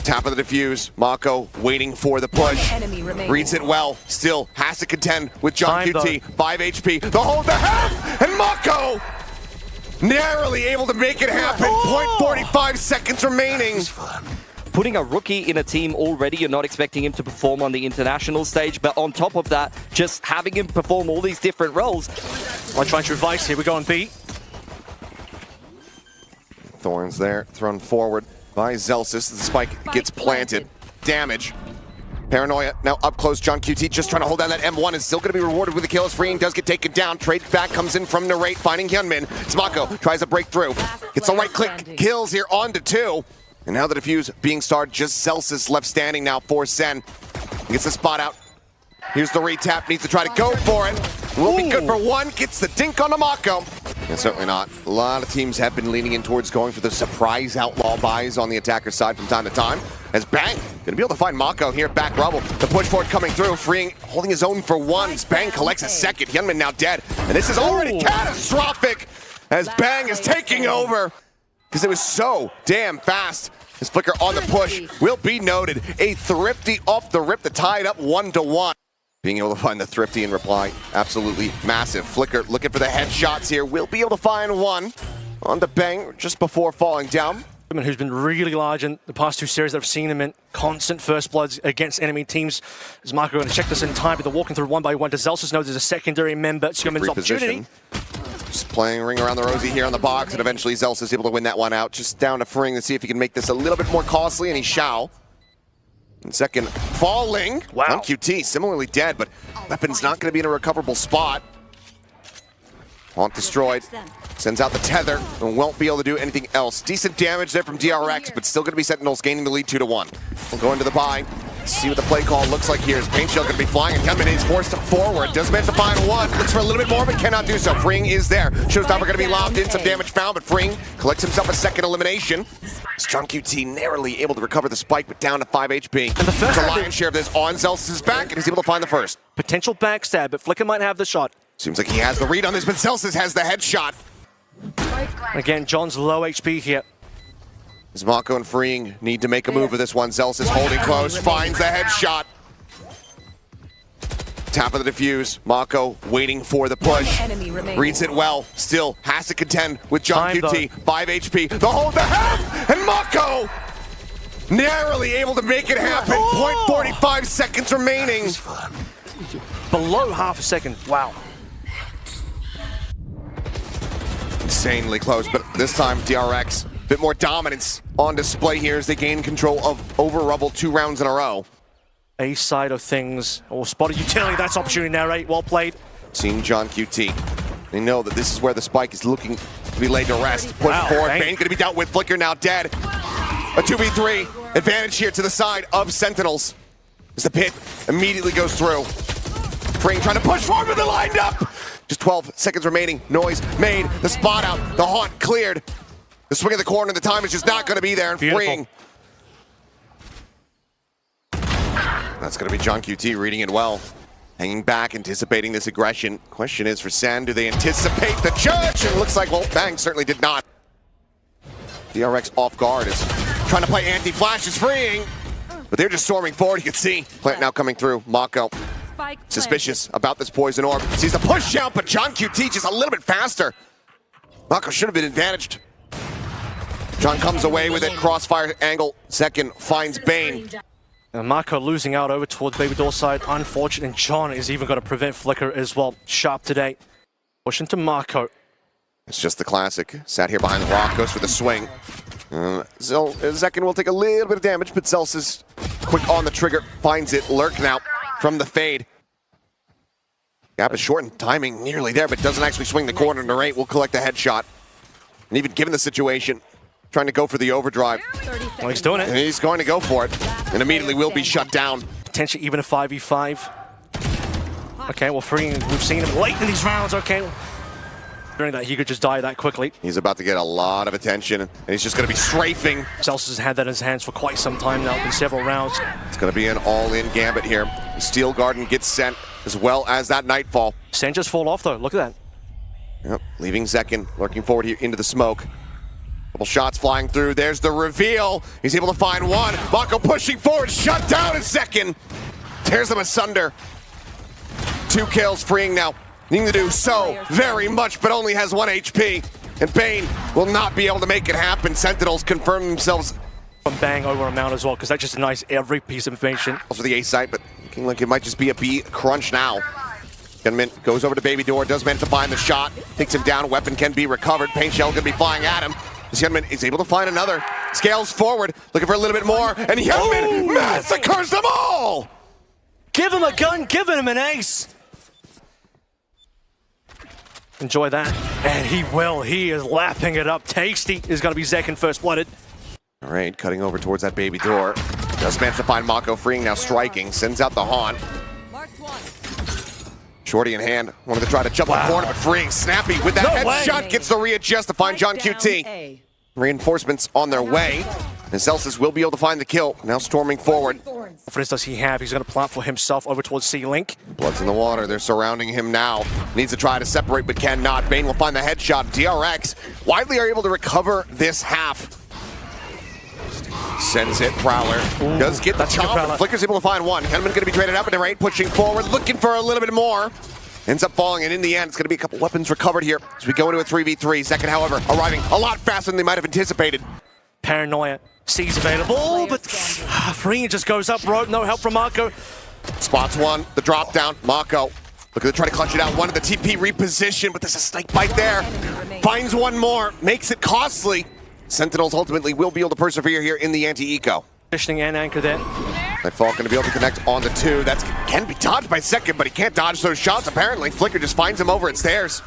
Tap of the defuse. Mako waiting for the push. Reads it well. Still has to contend with JUNQT. 5 HP. The hold the half! And Mako narrowly able to make it happen. 0.45 seconds remaining. Putting a rookie in a team already, you're not expecting him to perform on the international stage, but on top of that, just having him perform all these different roles. I'm trying to revise here. We go on B. Thorns there, thrown forward by Zelsis. The spike gets planted. Damage. Paranoia now up close. JUNQT just trying to hold down that M1 is still going to be rewarded with the kill as Freeing does get taken down. Trade back comes in from Narrate, finding HYUNMIN. It's Mako, tries to break through. Gets the right click, kills here on to 2. And now the defuse being started, just Zelsis left standing now for SEN. Gets the spot out. Here's the retap, needs to try to go for it. Will be good for 1, gets the dink on the Mako. And certainly not. A lot of teams have been leaning in towards going for the surprise outlaw buys on the attacker side from time to time. As Bang gonna be able to find Mako here, back rubble. The push forward coming through, Freeing holding his own for 1. Bang collects a second. HYUNMIN now dead. And this is already catastrophic as Bang is taking over. Because it was so damn fast. His flicker on the push will be noted. A thrifty off the rip to tie it up 1-1. Being able to find the thrifty in reply, absolutely massive. Flicker looking for the headshots here. Will be able to find 1 on the Bang just before falling down. Who's been really large in the past 2 series that I've seen him in constant first bloods against enemy teams. Is Mako going to check this in time, but they're walking through 1 by 1. Does Zelsis know there's a secondary member? It's HYUNMIN's opportunity. Just playing ring around the rosy here on the box, and eventually Zelsis is able to win that one out. Just down to Freeing to see if he can make this a little bit more costly, and he shall. And second, falling. Wow. JUNQT similarly dead, but weapon's not going to be in a recoverable spot. Haunt destroyed. Sends out the tether and won't be able to do anything else. Decent damage there from DRX, but still going to be Sentinels gaining the lead 2-1. We'll go into the buy. See what the play call looks like here. Is Paint Shield going to be flying, and HYUNMIN is forced forward. Does manage to find 1. Looks for a little bit more, but cannot do so. Freeing is there. Showstopper going to be lobbed in. Some damage found, but Freeing collects himself a second elimination. JUNQT narrowly able to recover the spike, but down to 5 HP. And the first lion's share of this on Zelsis' back, and he's able to find the first. Potential backstab, but Flicker might have the shot. Seems like he has the read on this, but Zelsis has the headshot. Again, John's low HP here. As Mako and Freeing need to make a move with this one. Zelsis holding close, finds the headshot. Tap of the defuse. Mako waiting for the push. Reads it well. Still has to contend with JUNQT. 5 HP. The hold the half! And Mako narrowly able to make it happen. 0.45 seconds remaining. Below half a second. Wow. Insanely close, but this time DRX, a bit more dominance on display here as they gain control of over rubble 2 rounds in a row. A side of things, or spotted utility, that's opportunity now, right? Well played. Seeing JUNQT. They know that this is where the spike is looking to be laid to rest. Push forward, Bane going to be dealt with, Flicker now dead. A 2v3, advantage here to the side of Sentinels. As the pit immediately goes through. Freeing trying to push forward with the lined up. Just 12 seconds remaining. Noise made. The spot out. The haunt cleared. The swing of the corner. The time is just not going to be there. And Freeing. That's going to be JUNQT reading it well. Hanging back, anticipating this aggression. Question is for SEN, do they anticipate the judge? And it looks like, well, Bang certainly did not. DRX off guard is trying to play anti-flash. Is Freeing. But they're just storming forward. You can see Plant now coming through. Mako. Suspicious about this poison orb. Sees the push out, but JUNQT just a little bit faster. Mako should have been advantaged. John comes away with it. Crossfire angle. Second finds Bane. And Mako losing out over towards Baby Door side. Unfortunate. And John is even going to prevent Flicker as well. Sharp today. Pushing to Mako. It's just the classic. Sat here behind the rock. Goes for the swing. Second will take a little bit of damage, but Zelsis quick on the trigger. Finds it. Lurk now from the fade. Gap is shortened. Timing nearly there, but doesn't actually swing the corner. Narrate will collect a headshot. And even given the situation, trying to go for the overdrive. Well, he's doing it. And he's going to go for it. And immediately will be shut down. Potentially even a 5v5. Okay, well, Freeing, we've seen him late in these rounds. Okay. During that, he could just die that quickly. He's about to get a lot of attention, and he's just going to be strafing. Zelsis has had that in his hands for quite some time now, in several rounds. It's going to be an all-in gambit here. The Steel Garden gets sent, as well as that Nightfall. SEN just fall off, though. Look at that. Yep, leaving Zekin, lurking forward here into the smoke. Couple shots flying through. There's the reveal. He's able to find one. Mako pushing forward, shut down in second. Tears them asunder. 2 kills, freeing now. Needing to do so very much, but only has 1 HP. And Bane will not be able to make it happen. Sentinels confirm themselves. From Bang over a mount as well, because that's just a nice every piece of information. For the A site, but looking like it might just be a B crunch now. HYUNMIN goes over to Baby Door, does manage to find the shot, takes him down, weapon can be recovered, Paint Shell gonna be flying at him. HYUNMIN is able to find another, scales forward, looking for a little bit more, and HYUNMIN massacres them all! Give him a gun, give him an ace! Enjoy that. And he will, he is lapping it up. Tasty is gonna be Zekken first blooded. All right, cutting over towards that Baby Door. Does manage to find Mako, freeing now, striking, sends out the Haunt. Shorty in hand, wanted to try to jump on the corner, but freeing. Snappy with that headshot, gets the readjust to find John QT. Reinforcements on their way. And Celsius will be able to find the kill. Now storming forward. What confidence does he have? He's going to plant for himself over towards C-Link. Blood's in the water. They're surrounding him now. Needs to try to separate, but cannot. Bane will find the headshot. DRX widely are able to recover this half. Sends it. Prowler does get the chop. Flicker's able to find one. HYUNMIN going to be traded up into rate, pushing forward, looking for a little bit more. Ends up falling, and in the end, it's going to be a couple weapons recovered here as we go into a 3v3. Zekken, however, arriving a lot faster than they might have anticipated. Paranoia sees available, but Free just goes up rope. No help from Mako. Spots one, the drop down. Mako looking to try to clutch it out. One of the TP reposition, but there's a snake bite there. Finds one more, makes it costly. Sentinels ultimately will be able to persevere here in the anti-eco. Positioning and anchor there. That Falcon to be able to connect on the 2. That can be dodged by Zekken, but he can't dodge those shots apparently. Flicker just finds him over at stairs.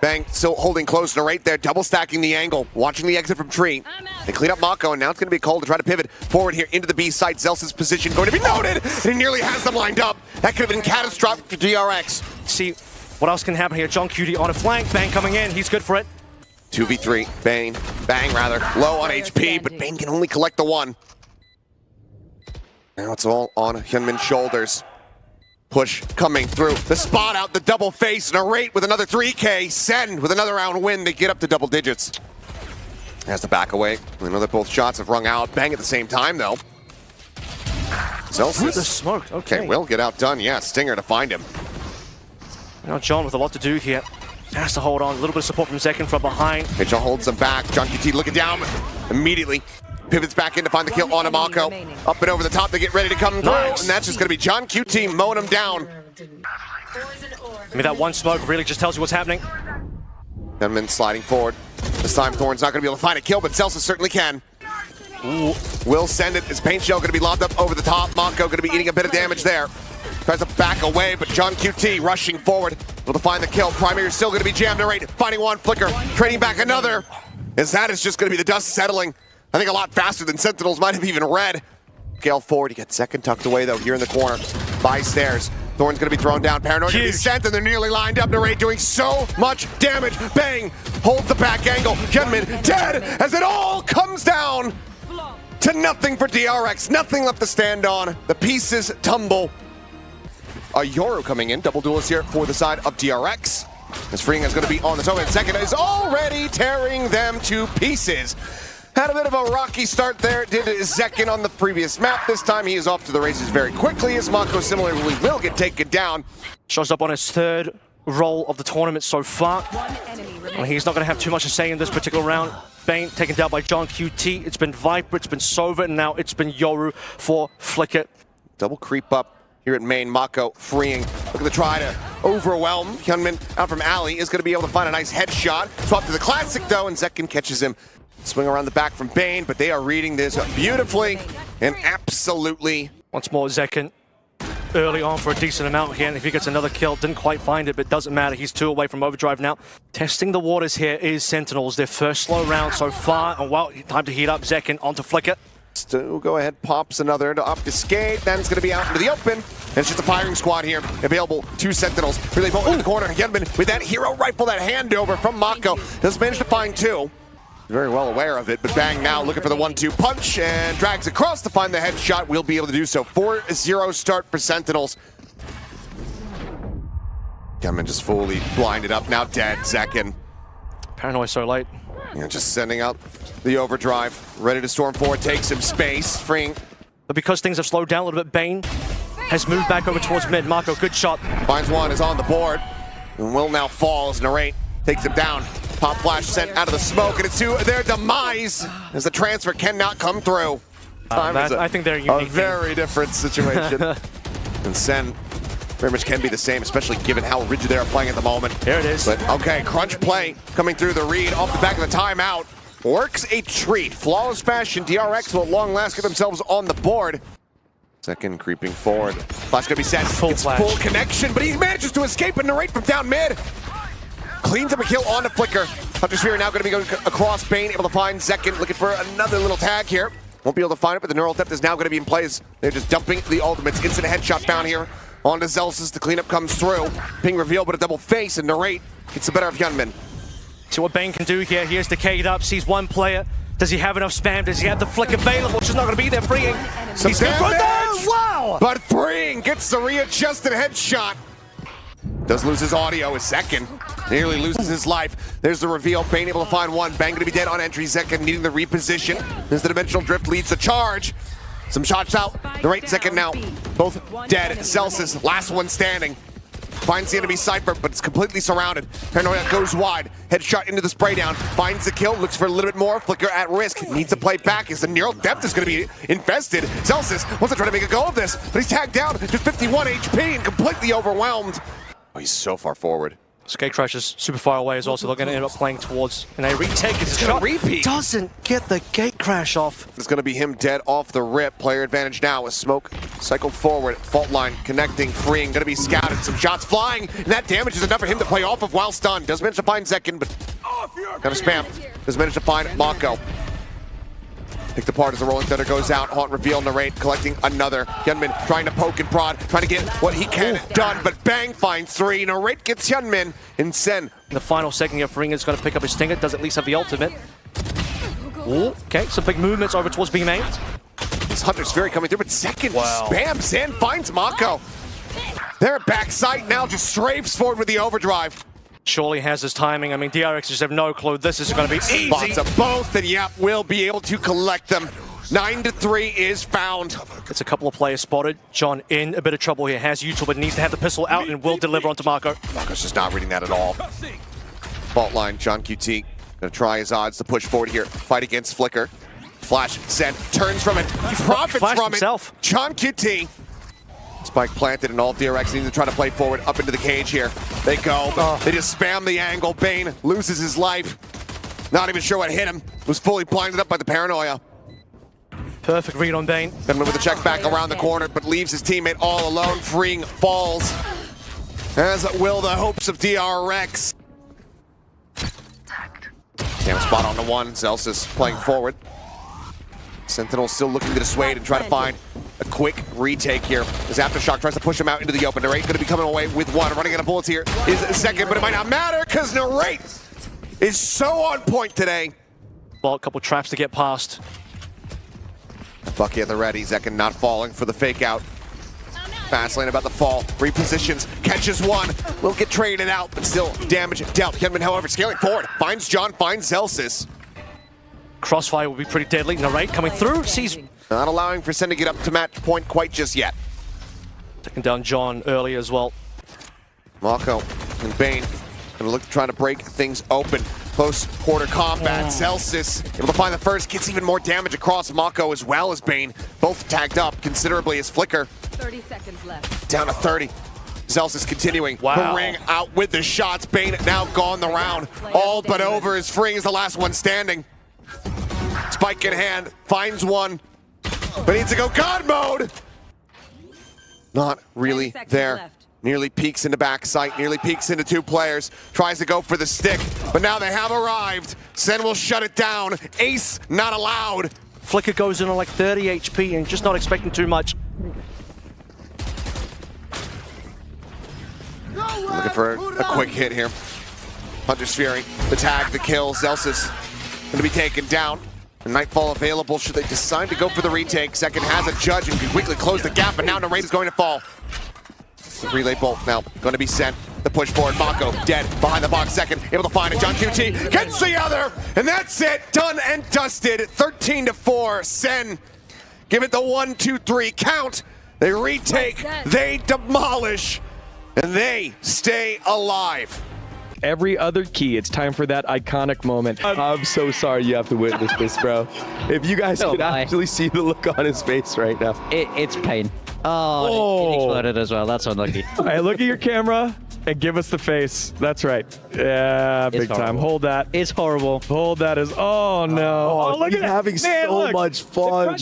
Bang still holding close to right there, double stacking the angle, watching the exit from tree. They clean up Mako, and now it's going to be called to try to pivot forward here into the B site. Zelsa's position going to be noted, and he nearly has them lined up. That could have been catastrophic for DRX. See, what else can happen here? John QT on a flank, Bang coming in, he's good for it. 2v3, Bang rather, low on HP, but Bang can only collect the 1. Now it's all on HYUNMIN's shoulders. Push coming through, the spot out, the double face, and a rate with another 3K. SEN with another round win, they get up to double digits. Has to back away. We know that both shots have rung out. Bang at the same time though. Celsius. The smoke, okay. Will get outdone, yeah, Stinger to find him. Now John with a lot to do here. Has to hold on, a little bit of support from Zekken from behind. Mitchell holds him back, John QT looking down, immediately pivots back in to find the kill on Mako. Up and over the top, they get ready to come through, and that's just going to be John QT mowing him down. I mean, that one smoke really just tells you what's happening. HYUNMIN sliding forward. This time Thorn's not going to be able to find a kill, but Celsius certainly can. Ooh. Will send it. His Paint Shell going to be lobbed up over the top. Mako going to be eating a bit of damage there. Tries to back away, but John QT rushing forward. Able to find the kill. Primary is still going to be jammed to rate. Finding one, Flicker, trading back another. As that is just going to be the dust settling. I think a lot faster than Sentinels might have even read. Gale forward, he gets Zekken tucked away though here in the corner. By stairs. Thorn's going to be thrown down. Paranoid going to be sent, and they're nearly lined up. Narrate doing so much damage. Bang! Holds the back angle. HYUNMIN dead as it all comes down to nothing for DRX. Nothing left to stand on. The pieces tumble. A Yoru coming in. Double duelist here for the side of DRX. As Freeing is going to be on the toe, and Zekken is already tearing them to pieces. Had a bit of a rocky start there, did Zekken on the previous map. This time he is off to the races very quickly as Mako similarly will get taken down. Shows up on his 3rd roll of the tournament so far. And he's not going to have too much to say in this particular round. Bane taken down by John QT. It's been Viper, it's been Sova, and now it's been Yoru for Flicker. Double creep up here at main. Mako freeing. Looking to try to overwhelm. HYUNMIN out from alley is going to be able to find a nice headshot. Swap to the classic though, and Zekken catches him. Swing around the back from Bane, but they are reading this beautifully and absolutely. Once more, Zekken early on for a decent amount here, and if he gets another kill, didn't quite find it, but doesn't matter. He's 2 away from overdrive now. Testing the waters here is Sentinels, their first slow round so far, and well, time to heat up. Zekken onto Flicker. Still go ahead, pops another to obfuscate, then it's going to be out into the open. And it's just a firing squad here, available to Sentinels. Really both in the corner. HYUNMIN with that hero rifle, that handover from Mako. Does manage to find 2. Very well aware of it, but Bang now looking for the 1-2 punch and drags across to find the headshot. We'll be able to do so. 4-0 start for Sentinels. HYUNMIN just fully blinded up, now dead. Zekken. Paranoid so late. Yeah, just sending out the overdrive, ready to storm forward, take some space, freeing. But because things have slowed down a little bit, Bane has moved back over towards mid. Mako, good shot. Finds one, is on the board, and will now fall as Narrate takes him down. Pop flash sent out of the smoke, and it's to their demise as the transfer cannot come through. I think they're unique. A very different situation. And SEN very much can be the same, especially given how rigid they are playing at the moment. Here it is. But okay, crunch play coming through the read off the back of the timeout. Works a treat. Flawless fashion. DRX will at long last get themselves on the board. Second creeping forward. Flash gonna be set. It's full connection, but he manages to escape and Narrate from down mid. Cleans up a kill on the Flicker. Hunter Sphere now gonna be going across Bane, able to find Zekin, looking for another little tag here. Won't be able to find it, but the neural depth is now gonna be in place. They're just dumping the ultimates. Instant headshot found here. On to Zelsis, the cleanup comes through. Ping reveal, but a double face, and Narrate gets the better of HYUNMIN. See what Bane can do here. He has decayed up, sees one player. Does he have enough spam? Does he have the flick available? She's not going to be there, freeing. Some damage! Wow! But freeing gets the readjusted headshot. Does lose his audio a second. Nearly loses his life. There's the reveal. Bane able to find one. Bang going to be dead on entry. Zekin needing the reposition. As the dimensional drift leads the charge. Some shots out. Narrate Zekin now. Both dead. Celsius, last one standing. Finds the enemy Cypher, but it's completely surrounded. Paranoia goes wide. Headshot into the spray down. Finds the kill. Looks for a little bit more. Flicker at risk. Needs to play back as the neural depth is going to be infested. Celsius wants to try to make a go of this, but he's tagged down. Just 51 HP and completely overwhelmed. Oh, he's so far forward. Skate Crash is super far away as well, so they're going to end up playing towards. And they retake his shot. Repeat. Doesn't get the Gate Crash off. It's going to be him dead off the rip. Player advantage now with smoke cycled forward. Fault line connecting, freeing. Going to be scouted. Some shots flying. And that damage is enough for him to play off of while stunned. Does manage to find Zekin, but got to spam. Does manage to find Mako. Picked apart as the Rolling Thunder goes out. Haunt reveal, Narrate collecting another. HYUNMIN trying to poke and prod, trying to get what he can done, but Bang finds three. Narrate gets HYUNMIN and SEN. In the final second here, Freeing is going to pick up his stinger. Does at least have the ultimate. Ooh, okay, some big movements over towards B main. This Hunter's Fury coming through, but second spam. SEN finds Mako. Their backside now just strafes forward with the overdrive. Surely has his timing. I mean, DRX just have no clue. This is going to be easy. Spots of both, and yep, will be able to collect them. 9-3 is found. It's a couple of players spotted. John in a bit of trouble here. Has YouTube, but needs to have the pistol out and will deliver onto Mako. Mako's just not reading that at all. Fault line, John QT gonna try his odds to push forward here. Fight against Flicker. Flash sent, turns from it, profits from himself. it. John QT. Spike planted and all DRX need to try to play forward up into the cage here. They go. They just spam the angle. Bane loses his life. Not even sure what hit him. Was fully blinded up by the paranoia. Perfect read on Bane. Then with the check back around the corner, but leaves his teammate all alone. Freeing falls. As will the hopes of DRX. Damn spot on the one. Zelsis playing forward. Sentinel still looking to dissuade and try to find a quick retake here. As Aftershock tries to push him out into the open. Narrate going to be coming away with one. Running out of bullets here is second, but it might not matter because Narrate is so on point today. Well, a couple traps to get past. Bucky at the ready. Zekin not falling for the fake out. Fast lane about the fall. Repositions. Catches one. Will get traded out, but still damage dealt. HYUNMIN, however, scaling forward. Finds John, finds Zelsis. Crossfire will be pretty deadly. Narrate coming through. Sees. Not allowing for SEN to get up to match point quite just yet. Taking down John early as well. Mako and Bane gonna look to try to break things open. Close quarter combat. Zelsis able to find the first, gets even more damage across Mako as well as Bane. Both tagged up considerably as Flicker. 30 seconds left. Down to 30. Zelsis continuing. Wow. Ring out with the shots. Bane now gone the round. All but over as Freeing is the last one standing. Spike in hand, finds one, but needs to go God mode. Not really there. Left. Nearly peeks into backside, nearly peeks into two players. Tries to go for the stick, but now they have arrived. SEN will shut it down. Ace not allowed. Flicker goes in on like 30 HP and just not expecting too much. Looking for a quick hit here. Hunter's Fury, the tag, the kill. Zelsis going to be taken down. Nightfall available should they decide to go for the retake. Second has a judge and can quickly close the gap, but now Narrate is going to fall. The relay bolt now going to be sent. the push forward. Mako dead behind the box second, able to find it. John QT gets the other, and that's it. Done and dusted. 13-4. SEN give it the 1-2-3 count. They retake, they demolish, and they stay alive. Every other key, it's time for that iconic moment. I'm so sorry you have to witness this, bro. If you guys could actually see the look on his face right now. It's pain. Oh, it exploded as well. That's unlucky. All right, look at your camera and give us the face. That's right. Yeah, big time. Hold that. It's horrible. Hold that as, oh no. Oh, look at having so much fun.